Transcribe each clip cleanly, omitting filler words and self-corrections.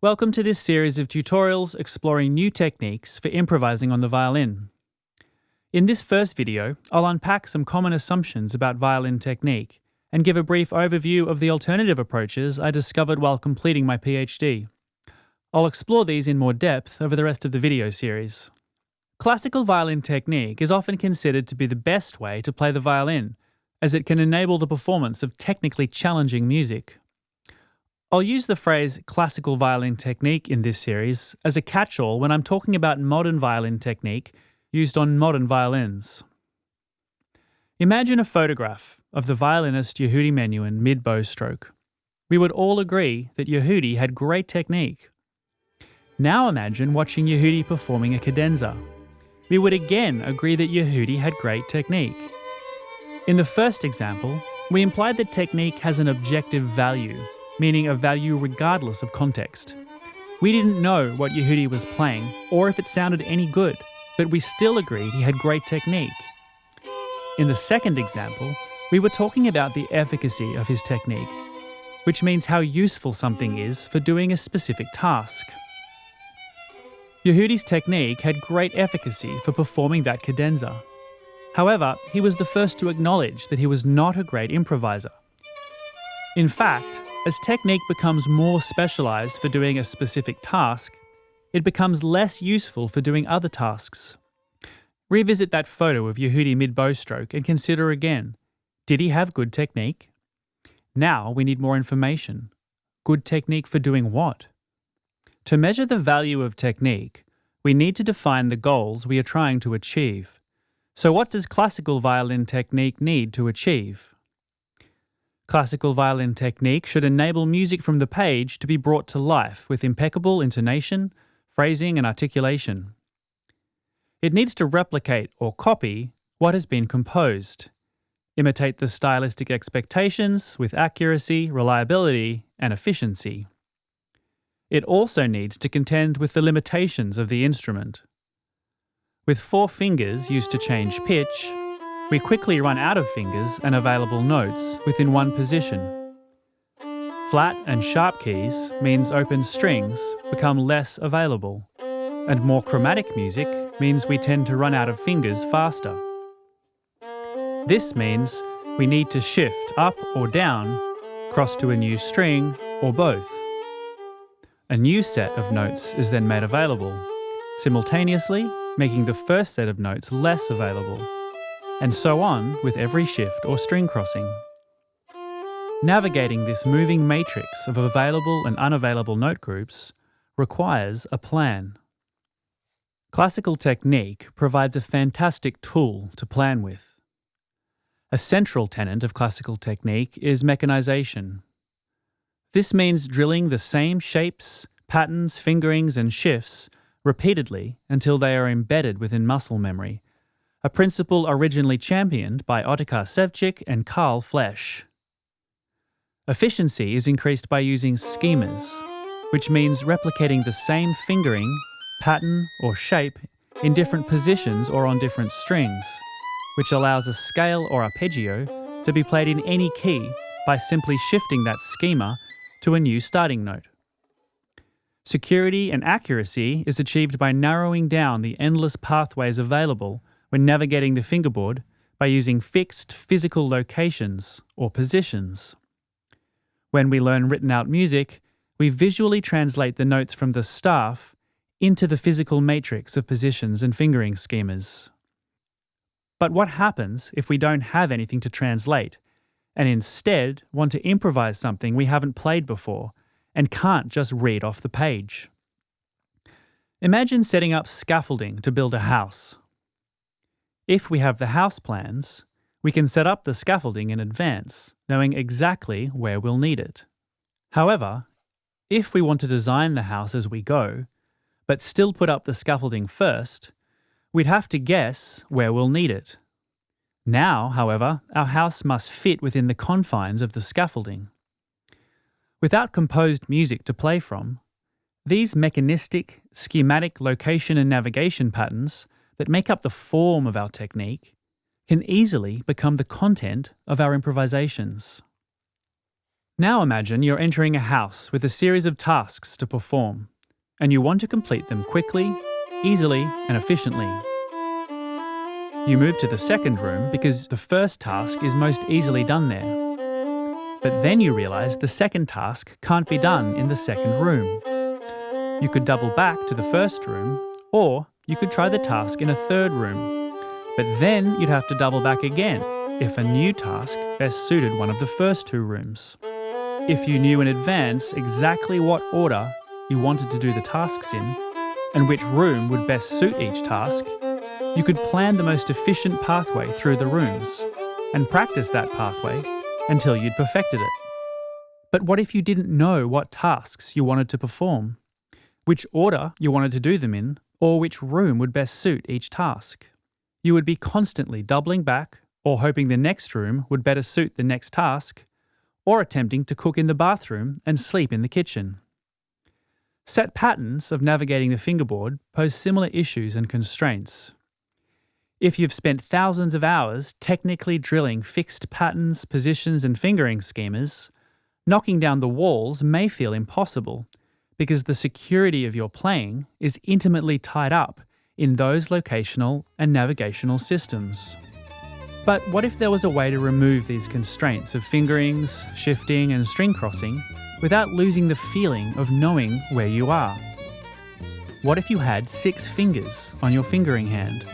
Welcome to this series of tutorials exploring new techniques for improvising on the violin. In this first video, I'll unpack some common assumptions about violin technique and give a brief overview of the alternative approaches I discovered while completing my PhD. I'll explore these in more depth over the rest of the video series. Classical violin technique is often considered to be the best way to play the violin, as it can enable the performance of technically challenging music. I'll use the phrase classical violin technique in this series as a catch-all when I'm talking about modern violin technique used on modern violins. Imagine a photograph of the violinist Yehudi Menuhin mid-bow stroke. We would all agree that Yehudi had great technique. Now imagine watching Yehudi performing a cadenza. We would again agree that Yehudi had great technique. In the first example, we implied that technique has an objective value, meaning a value regardless of context. We didn't know what Yehudi was playing or if it sounded any good, but we still agreed he had great technique. In the second example, we were talking about the efficacy of his technique, which means how useful something is for doing a specific task. Yehudi's technique had great efficacy for performing that cadenza. However, he was the first to acknowledge that he was not a great improviser. In fact, as technique becomes more specialized for doing a specific task, it becomes less useful for doing other tasks. Revisit that photo of Yehudi mid-bow stroke and consider again, did he have good technique? Now we need more information. Good technique for doing what? To measure the value of technique, we need to define the goals we are trying to achieve. So what does classical violin technique need to achieve? Classical violin technique should enable music from the page to be brought to life with impeccable intonation, phrasing, and articulation. It needs to replicate or copy what has been composed, imitate the stylistic expectations with accuracy, reliability, and efficiency. It also needs to contend with the limitations of the instrument. With 4 fingers used to change pitch, we quickly run out of fingers and available notes within one position. Flat and sharp keys means open strings become less available, and more chromatic music means we tend to run out of fingers faster. This means we need to shift up or down, cross to a new string, or both. A new set of notes is then made available, simultaneously making the first set of notes less available, and so on with every shift or string crossing. Navigating this moving matrix of available and unavailable note groups requires a plan. Classical technique provides a fantastic tool to plan with. A central tenet of classical technique is mechanization. This means drilling the same shapes, patterns, fingerings, and shifts repeatedly until they are embedded within muscle memory, a principle originally championed by Otakar Sevcik and Karl Flesch. Efficiency is increased by using schemas, which means replicating the same fingering, pattern, or shape in different positions or on different strings, which allows a scale or arpeggio to be played in any key by simply shifting that schema to a new starting note. Security and accuracy is achieved by narrowing down the endless pathways available when navigating the fingerboard by using fixed physical locations or positions. When we learn written out music, we visually translate the notes from the staff into the physical matrix of positions and fingering schemas. But what happens if we don't have anything to translate and instead want to improvise something we haven't played before and can't just read off the page? Imagine setting up scaffolding to build a house. If we have the house plans, we can set up the scaffolding in advance, knowing exactly where we'll need it. However, if we want to design the house as we go, but still put up the scaffolding first, we'd have to guess where we'll need it. Now, however, our house must fit within the confines of the scaffolding. Without composed music to play from, these mechanistic, schematic location and navigation patterns that make up the form of our technique can easily become the content of our improvisations. Now imagine you're entering a house with a series of tasks to perform, and you want to complete them quickly, easily, and efficiently. You move to the second room because the first task is most easily done there. But then you realise the second task can't be done in the second room. You could double back to the first room, or you could try the task in a third room. But then you'd have to double back again if a new task best suited one of the first two rooms. If you knew in advance exactly what order you wanted to do the tasks in, and which room would best suit each task, you could plan the most efficient pathway through the rooms, and practice that pathway until you'd perfected it. But what if you didn't know what tasks you wanted to perform, which order you wanted to do them in, or which room would best suit each task? You would be constantly doubling back, or hoping the next room would better suit the next task, or attempting to cook in the bathroom and sleep in the kitchen. Set patterns of navigating the fingerboard pose similar issues and constraints. If you've spent thousands of hours technically drilling fixed patterns, positions, and fingering schemas, knocking down the walls may feel impossible because the security of your playing is intimately tied up in those locational and navigational systems. But what if there was a way to remove these constraints of fingerings, shifting, and string crossing without losing the feeling of knowing where you are? What if you had 6 fingers on your fingering hand,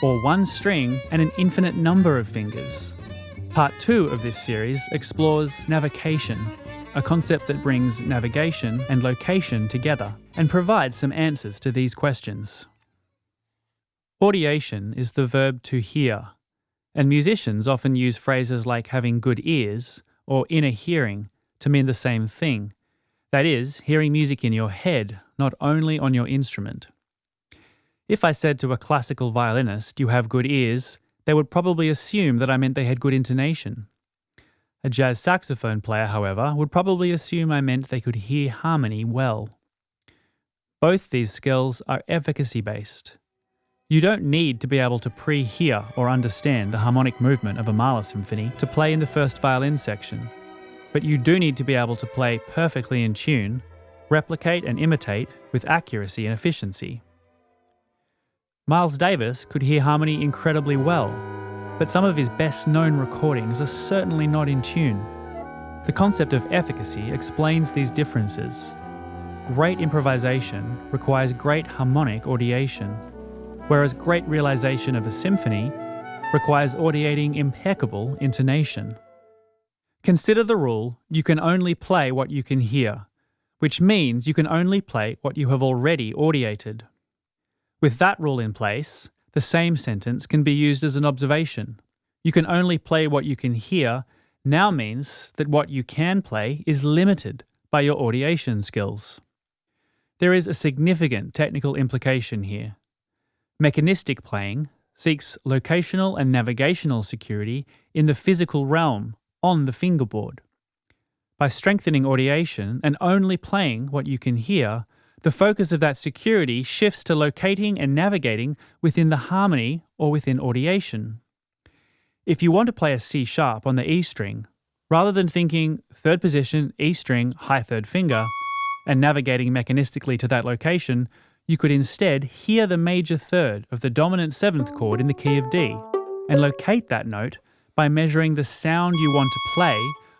or 1 string and an infinite number of fingers? Part 2 of this series explores Navication, a concept that brings navigation and location together and provides some answers to these questions. Audiation is the verb to hear, and musicians often use phrases like having good ears or inner hearing to mean the same thing. That is, hearing music in your head, not only on your instrument. If I said to a classical violinist, "You have good ears," they would probably assume that I meant they had good intonation. A jazz saxophone player, however, would probably assume I meant they could hear harmony well. Both these skills are efficacy-based. You don't need to be able to pre-hear or understand the harmonic movement of a Mahler symphony to play in the first violin section, but you do need to be able to play perfectly in tune, replicate and imitate with accuracy and efficiency. Miles Davis could hear harmony incredibly well, but some of his best-known recordings are certainly not in tune. The concept of efficacy explains these differences. Great improvisation requires great harmonic audiation, whereas great realization of a symphony requires audiating impeccable intonation. Consider the rule, you can only play what you can hear, which means you can only play what you have already audiated. With that rule in place, the same sentence can be used as an observation. You can only play what you can hear now means that what you can play is limited by your audiation skills. There is a significant technical implication here. Mechanistic playing seeks locational and navigational security in the physical realm, on the fingerboard. By strengthening audiation and only playing what you can hear, the focus of that security shifts to locating and navigating within the harmony or within audiation. If you want to play a C sharp on the E string, rather than thinking third position, E string, high third finger, and navigating mechanistically to that location, you could instead hear the major third of the dominant 7th chord in the key of D and locate that note by measuring the sound you want to play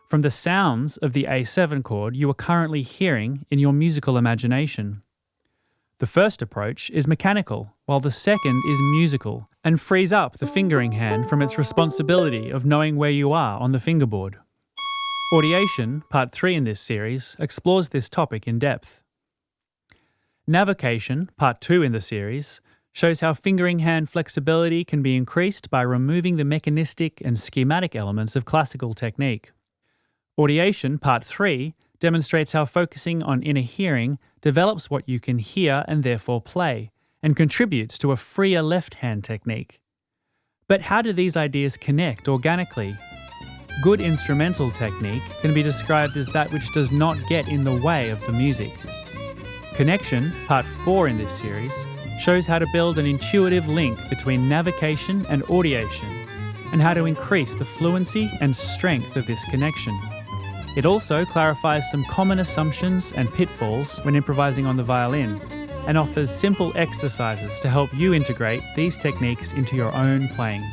from the sounds of the A7 chord you are currently hearing in your musical imagination. The first approach is mechanical, while the second is musical and frees up the fingering hand from its responsibility of knowing where you are on the fingerboard. Audiation, part 3 in this series, explores this topic in depth. Navication, part 2 in the series, shows how fingering hand flexibility can be increased by removing the mechanistic and schematic elements of classical technique. Audiation, part 3, demonstrates how focusing on inner hearing develops what you can hear and therefore play, and contributes to a freer left-hand technique. But how do these ideas connect organically? Good instrumental technique can be described as that which does not get in the way of the music. Connection, part 4 in this series, shows how to build an intuitive link between navication and audiation, and how to increase the fluency and strength of this connection. It also clarifies some common assumptions and pitfalls when improvising on the violin, and offers simple exercises to help you integrate these techniques into your own playing.